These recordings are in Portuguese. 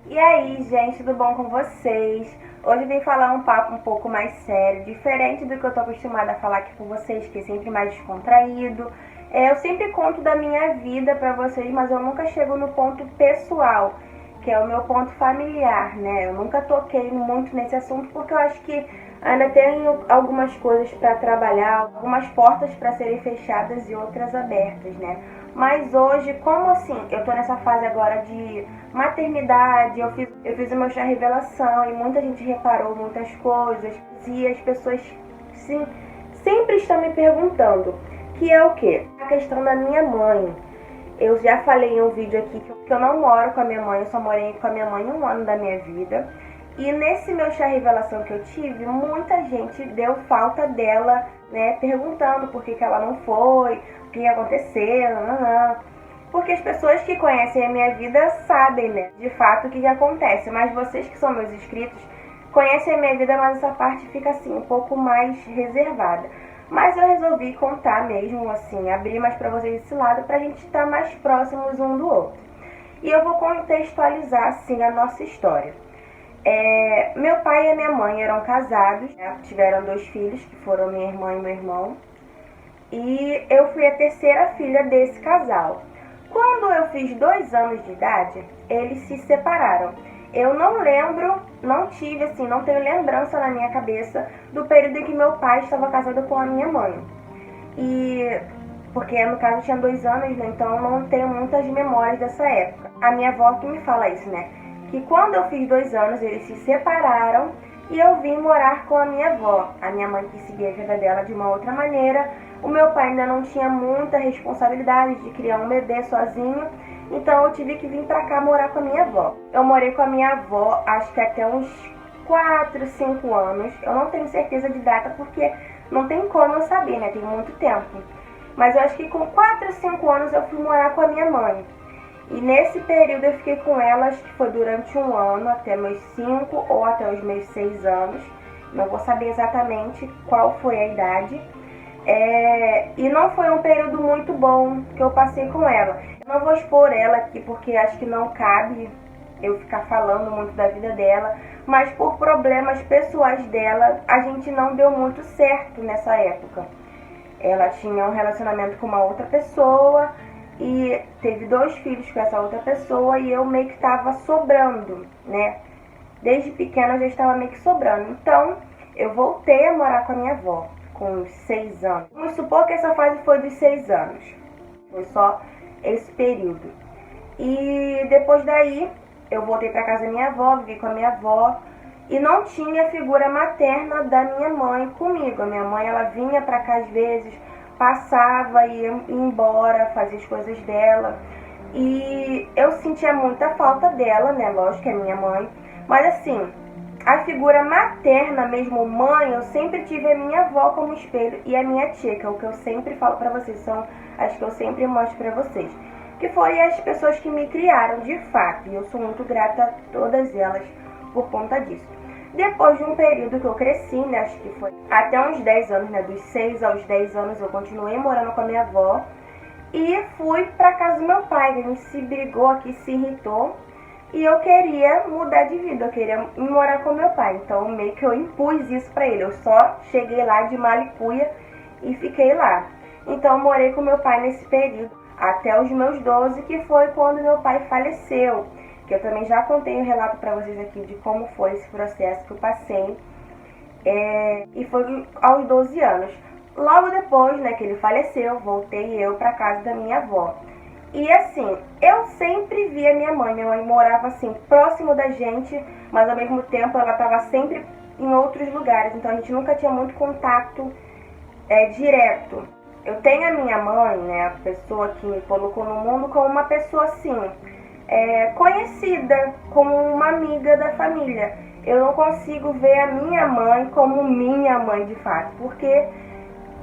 E aí, gente, tudo bom com vocês? Hoje eu vim falar um papo um pouco mais sério, diferente do que eu tô acostumada a falar aqui com vocês, que é sempre mais descontraído. Eu sempre conto da minha vida pra vocês, mas eu nunca chego no ponto pessoal, que é o meu ponto familiar, né? Eu nunca toquei muito nesse assunto porque eu acho que ainda tenho algumas coisas pra trabalhar, algumas portas pra serem fechadas e outras abertas, né? Mas hoje, como assim, eu tô nessa fase agora de maternidade, eu fiz o meu chá revelação e muita gente reparou muitas coisas e as pessoas sim, sempre estão me perguntando, que é o quê? A questão da minha mãe. Eu já falei em um vídeo aqui que eu não moro com a minha mãe, eu só morei com a minha mãe 1 ano da minha vida. E nesse meu chá revelação que eu tive, muita gente deu falta dela, né, perguntando por que ela não foi, o que aconteceu, porque as pessoas que conhecem a minha vida sabem, né, de fato o que acontece, mas vocês que são meus inscritos conhecem a minha vida, mas essa parte fica assim, um pouco mais reservada. Mas eu resolvi contar mesmo, assim, abrir mais pra vocês esse lado, pra gente estar mais próximos um do outro. E eu vou contextualizar, assim, a nossa história. Meu pai e a minha mãe eram casados, né? Tiveram 2 filhos, que foram minha irmã e meu irmão. E eu fui a terceira filha desse casal. Quando eu fiz 2 anos de idade, eles se separaram. Eu não lembro, não tive assim, não tenho lembrança na minha cabeça do período em que meu pai estava casado com a minha mãe. E porque no caso eu tinha 2 anos, né? Então eu não tenho muitas memórias dessa época. A minha avó que me fala isso, né? Que quando eu fiz 2 anos, eles se separaram e eu vim morar com a minha avó. A minha mãe quis seguir a vida dela de uma outra maneira. O meu pai ainda não tinha muita responsabilidade de criar um bebê sozinho, então eu tive que vir pra cá morar com a minha avó. Eu morei com a minha avó acho que até uns 4, 5 anos. Eu não tenho certeza de data porque não tem como eu saber, né? Tem muito tempo. Mas eu acho que com 4, 5 anos eu fui morar com a minha mãe. E nesse período eu fiquei com ela, acho que foi durante 1 ano, até meus 5 ou até os meus 6 anos. Não vou saber exatamente qual foi a idade. E não foi um período muito bom que eu passei com ela. Eu não vou expor ela aqui porque acho que não cabe eu ficar falando muito da vida dela. Mas por problemas pessoais dela, a gente não deu muito certo nessa época. Ela tinha um relacionamento com uma outra pessoa e teve 2 filhos com essa outra pessoa e eu meio que estava sobrando, né? Desde pequena eu já estava meio que sobrando. Então eu voltei a morar com a minha avó com 6 anos. Vamos supor que essa fase foi dos 6 anos. Foi só esse período. E depois daí eu voltei para casa da minha avó, vivi com a minha avó. E não tinha figura materna da minha mãe comigo. A minha mãe, ela vinha pra cá às vezes, passava, ia embora, fazia as coisas dela. E eu sentia muita falta dela, né? Lógico que é minha mãe. Mas assim, a figura materna, mesmo mãe, eu sempre tive a minha avó como espelho e a minha tia, que é o que eu sempre falo pra vocês, são as que eu sempre mostro pra vocês. Que foi as pessoas que me criaram, de fato. E eu sou muito grata a todas elas por conta disso. Depois de um período que eu cresci, né, acho que foi até uns 10 anos, né, dos 6 aos 10 anos eu continuei morando com a minha avó e fui pra casa do meu pai. A gente se brigou aqui, se irritou e eu queria mudar de vida, eu queria ir morar com meu pai. Então meio que eu impus isso pra ele, eu só cheguei lá de malicuia e fiquei lá. Então eu morei com meu pai nesse período até os meus 12, que foi quando meu pai faleceu. Que eu também já contei um relato para vocês aqui de como foi esse processo que eu passei. E foi aos 12 anos. Logo depois, né, que ele faleceu, voltei eu para casa da minha avó. E assim, eu sempre via minha mãe morava assim, próximo da gente, mas ao mesmo tempo ela estava sempre em outros lugares. Então a gente nunca tinha muito contato direto. Eu tenho a minha mãe, né, a pessoa que me colocou no mundo, como uma pessoa assim, conhecida, como uma amiga da família. Eu não consigo ver a minha mãe como minha mãe de fato, porque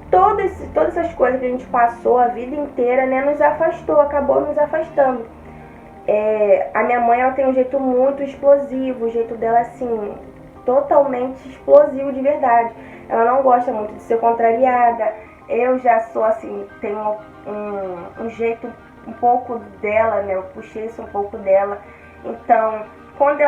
todas essas coisas que a gente passou a vida inteira, né, nos afastou, acabou nos afastando. A minha mãe, ela tem um jeito muito explosivo, o jeito dela assim, totalmente explosivo de verdade. Ela não gosta muito de ser contrariada. Eu já sou assim, tenho um jeito um pouco dela, né? Eu puxei isso um pouco dela. Então, quando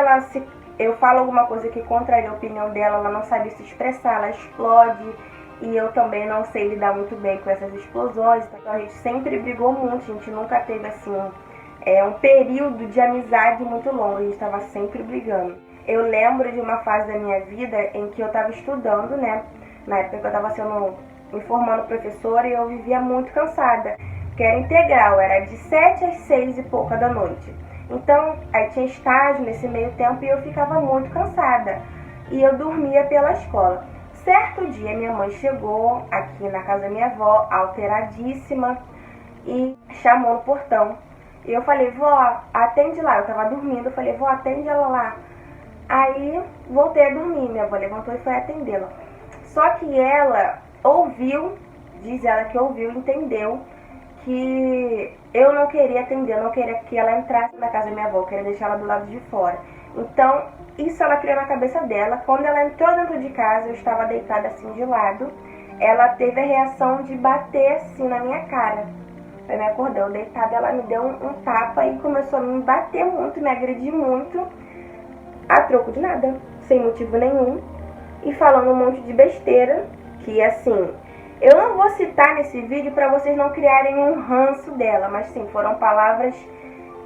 eu falo alguma coisa que contraria a opinião dela, ela não sabe se expressar, ela explode. E eu também não sei lidar muito bem com essas explosões. Então a gente sempre brigou muito, a gente nunca teve assim um período de amizade muito longo, a gente estava sempre brigando. Eu lembro de uma fase da minha vida em que eu estava estudando, né? Na época que eu estava me formando professora, e eu vivia muito cansada, porque era integral, era de 7 às 6 e pouca da noite. Então, aí tinha estágio nesse meio tempo e eu ficava muito cansada. E eu dormia pela escola. Certo dia, minha mãe chegou aqui na casa da minha avó, alteradíssima, e chamou no portão. E eu falei, vó, atende lá. Eu tava dormindo, eu falei, vó, atende ela lá. Aí, voltei a dormir. Minha avó levantou e foi atendê-la. Só que ela ouviu, diz ela que ouviu, entendeu que eu não queria atender, eu não queria que ela entrasse na casa da minha avó, eu queria deixar ela do lado de fora. Então, isso ela criou na cabeça dela. Quando ela entrou dentro de casa, eu estava deitada assim de lado, ela teve a reação de bater assim na minha cara. Eu me acordei, eu deitada, ela me deu um tapa e começou a me bater muito, me agredir muito, a troco de nada, sem motivo nenhum, e falando um monte de besteira, que assim, eu não vou citar nesse vídeo para vocês não criarem um ranço dela, mas sim, foram palavras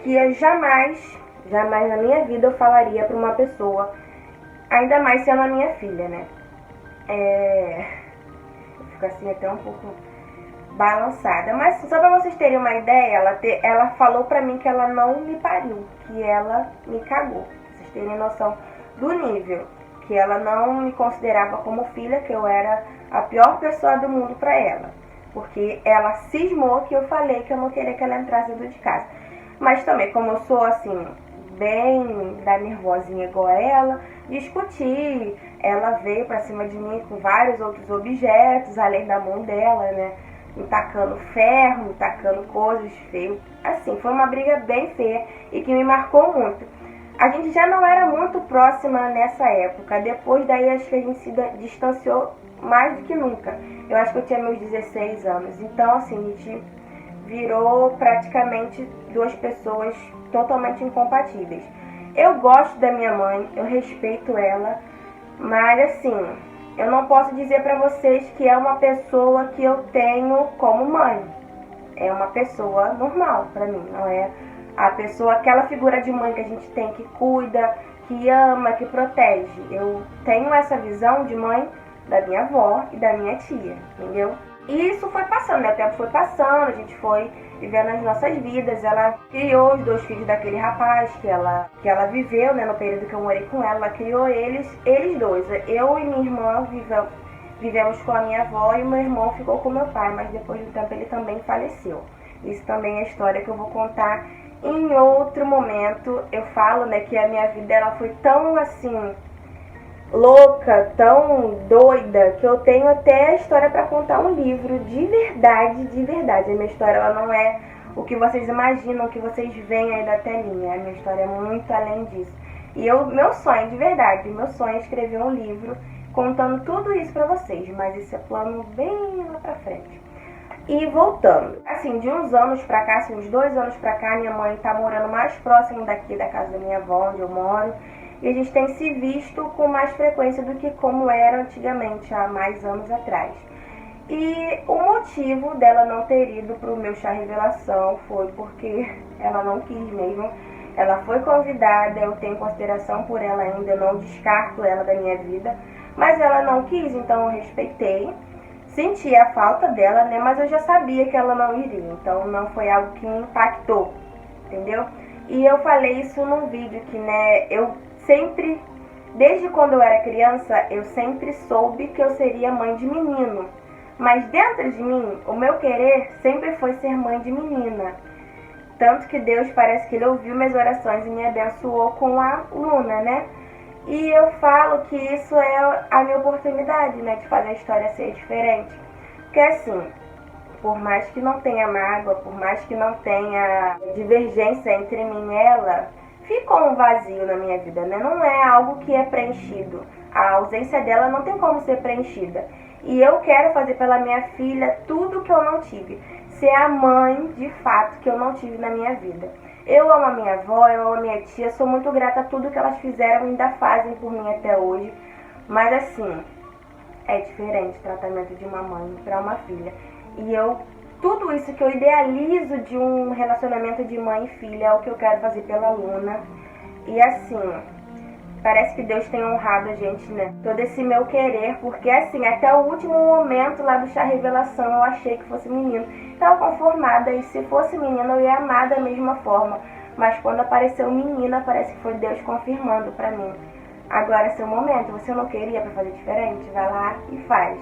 que eu jamais na minha vida eu falaria para uma pessoa, ainda mais sendo a minha filha, né? Eu fico assim até um pouco balançada, mas só para vocês terem uma ideia, ela falou pra mim que ela não me pariu, que ela me cagou, pra vocês terem noção do nível, que ela não me considerava como filha, que eu era a pior pessoa do mundo pra ela, porque ela cismou que eu falei que eu não queria que ela entrasse dentro de casa. Mas também, como eu sou assim, bem da nervosinha igual ela, discuti, ela veio pra cima de mim com vários outros objetos, além da mão dela, né? Me tacando ferro, me tacando coisas feias. Assim, foi uma briga bem feia e que me marcou muito. A gente já não era muito próxima nessa época. Depois daí, acho que a gente se distanciou mais do que nunca. Eu acho que eu tinha meus 16 anos. Então, assim, a gente virou praticamente duas pessoas totalmente incompatíveis. Eu gosto da minha mãe, eu respeito ela, mas assim, eu não posso dizer pra vocês que é uma pessoa que eu tenho como mãe. É uma pessoa normal pra mim, não é a pessoa, aquela figura de mãe que a gente tem, que cuida, que ama, que protege. Eu tenho essa visão de mãe da minha avó e da minha tia, entendeu? E isso foi passando, né? O tempo foi passando, a gente foi vivendo as nossas vidas. Ela criou os 2 filhos daquele rapaz que ela viveu, né? No período que eu morei com ela criou eles 2. Eu e minha irmã vivemos com a minha avó e meu irmão ficou com meu pai, mas depois do tempo ele também faleceu. Isso também é história que eu vou contar em outro momento. Eu falo, né, que a minha vida ela foi tão assim louca, tão doida, que eu tenho até a história para contar um livro de verdade, de verdade. A minha história ela não é o que vocês imaginam, o que vocês veem aí da telinha. A minha história é muito além disso. E meu sonho, de verdade, meu sonho é escrever um livro contando tudo isso pra vocês, mas isso é plano bem lá pra frente. E voltando, assim, de uns anos pra cá, assim, uns 2 anos pra cá, minha mãe tá morando mais próximo daqui da casa da minha avó, onde eu moro. E a gente tem se visto com mais frequência do que como era antigamente, há mais anos atrás. E o motivo dela não ter ido pro meu chá revelação foi porque ela não quis mesmo. Ela foi convidada, eu tenho consideração por ela ainda, eu não descarto ela da minha vida. Mas ela não quis, então eu respeitei. Senti a falta dela, né? Mas eu já sabia que ela não iria, então não foi algo que me impactou, entendeu? E eu falei isso num vídeo que, né, eu sempre, desde quando eu era criança, eu sempre soube que eu seria mãe de menino. Mas dentro de mim, o meu querer sempre foi ser mãe de menina. Tanto que Deus parece que ele ouviu minhas orações e me abençoou com a Luna, né? E eu falo que isso é a minha oportunidade, né, de fazer a história ser diferente. Porque assim, por mais que não tenha mágoa, por mais que não tenha divergência entre mim e ela, ficou um vazio na minha vida, né? Não é algo que é preenchido. A ausência dela não tem como ser preenchida. E eu quero fazer pela minha filha tudo que eu não tive. Ser a mãe, de fato, que eu não tive na minha vida. Eu amo a minha avó, eu amo a minha tia, sou muito grata a tudo que elas fizeram e ainda fazem por mim até hoje. Mas assim, é diferente o tratamento de uma mãe para uma filha. E tudo isso que eu idealizo de um relacionamento de mãe e filha é o que eu quero fazer pela Luna. E assim, parece que Deus tem honrado a gente, né? Todo esse meu querer, porque assim, até o último momento lá do chá revelação eu achei que fosse menino. Estava conformada e se fosse menina eu ia amar da mesma forma. Mas quando apareceu menina, parece que foi Deus confirmando pra mim. Agora é seu momento, você não queria pra fazer diferente? Vai lá e faz.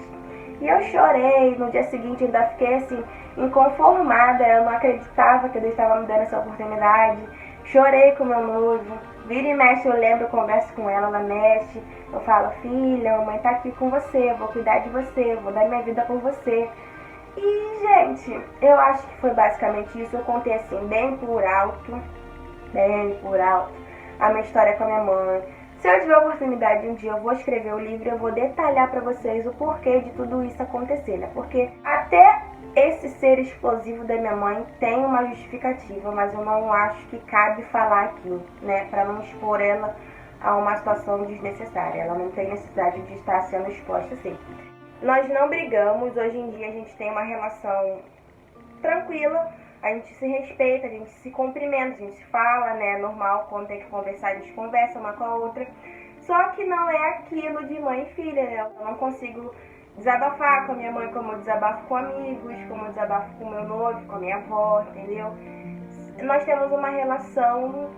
E eu chorei, no dia seguinte ainda fiquei assim, inconformada, eu não acreditava que Deus estava me dando essa oportunidade. Chorei com meu noivo, vira e mexe eu lembro, eu converso com ela, ela mexe, eu falo, filha, a mamãe tá aqui com você, eu vou cuidar de você, eu vou dar minha vida por você. E, gente, eu acho que foi basicamente isso, eu contei assim, bem por alto, a minha história com a minha mãe. Se eu tiver a oportunidade um dia, eu vou escrever o livro e eu vou detalhar pra vocês o porquê de tudo isso acontecer, né? Porque até esse ser explosivo da minha mãe tem uma justificativa, mas eu não acho que cabe falar aqui, né? Pra não expor ela a uma situação desnecessária. Ela não tem necessidade de estar sendo exposta assim. Nós não brigamos, hoje em dia a gente tem uma relação tranquila, a gente se respeita, a gente se cumprimenta, a gente se fala, né? É normal, quando tem que conversar, a gente conversa uma com a outra. Só que não é aquilo de mãe e filha, né? Eu não consigo desabafar com a minha mãe como eu desabafo com amigos, como eu desabafo com meu noivo, com a minha avó, entendeu? Nós temos uma relação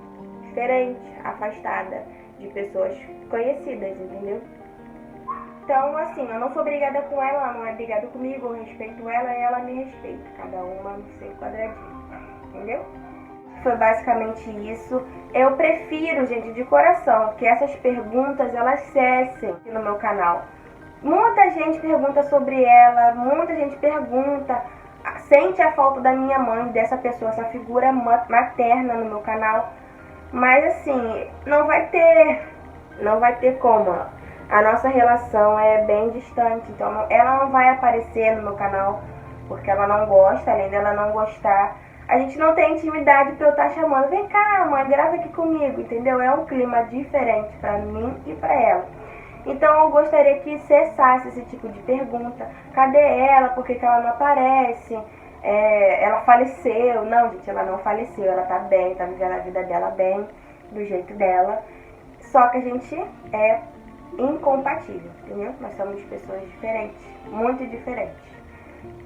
diferente, afastada de pessoas conhecidas, entendeu? Então, assim, eu não sou brigada com ela, ela não é brigada comigo, eu respeito ela e ela me respeita. Cada uma no seu quadradinho, entendeu? Foi basicamente isso. Eu prefiro, gente, de coração, que essas perguntas, elas cessem aqui no meu canal. Muita gente pergunta sobre ela, muita gente pergunta, sente a falta da minha mãe, dessa pessoa, essa figura materna no meu canal. Mas, assim, não vai ter como. A nossa relação é bem distante, então ela não vai aparecer no meu canal porque ela não gosta, além dela não gostar. A gente não tem intimidade pra eu estar chamando, vem cá, mãe, grava aqui comigo, entendeu? É um clima diferente pra mim e pra ela. Então eu gostaria que cessasse esse tipo de pergunta. Cadê ela? Por que ela não aparece? Ela faleceu? Não, gente, ela não faleceu, ela tá bem, tá vivendo a vida dela bem, do jeito dela. Só que a gente é incompatível, entendeu? Nós somos pessoas diferentes, muito diferentes,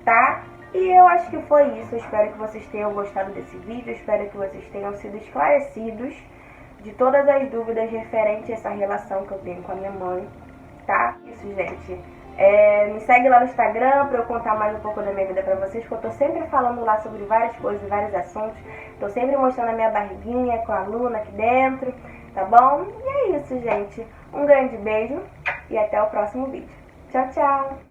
tá? E eu acho que foi isso, eu espero que vocês tenham gostado desse vídeo, eu espero que vocês tenham sido esclarecidos de todas as dúvidas referentes a essa relação que eu tenho com a minha mãe, tá? Isso, gente. Me segue lá no Instagram pra eu contar mais um pouco da minha vida pra vocês, que eu tô sempre falando lá sobre várias coisas, vários assuntos, tô sempre mostrando a minha barriguinha com a Luna aqui dentro, tá bom? E é isso, gente. Um grande beijo e até o próximo vídeo. Tchau, tchau!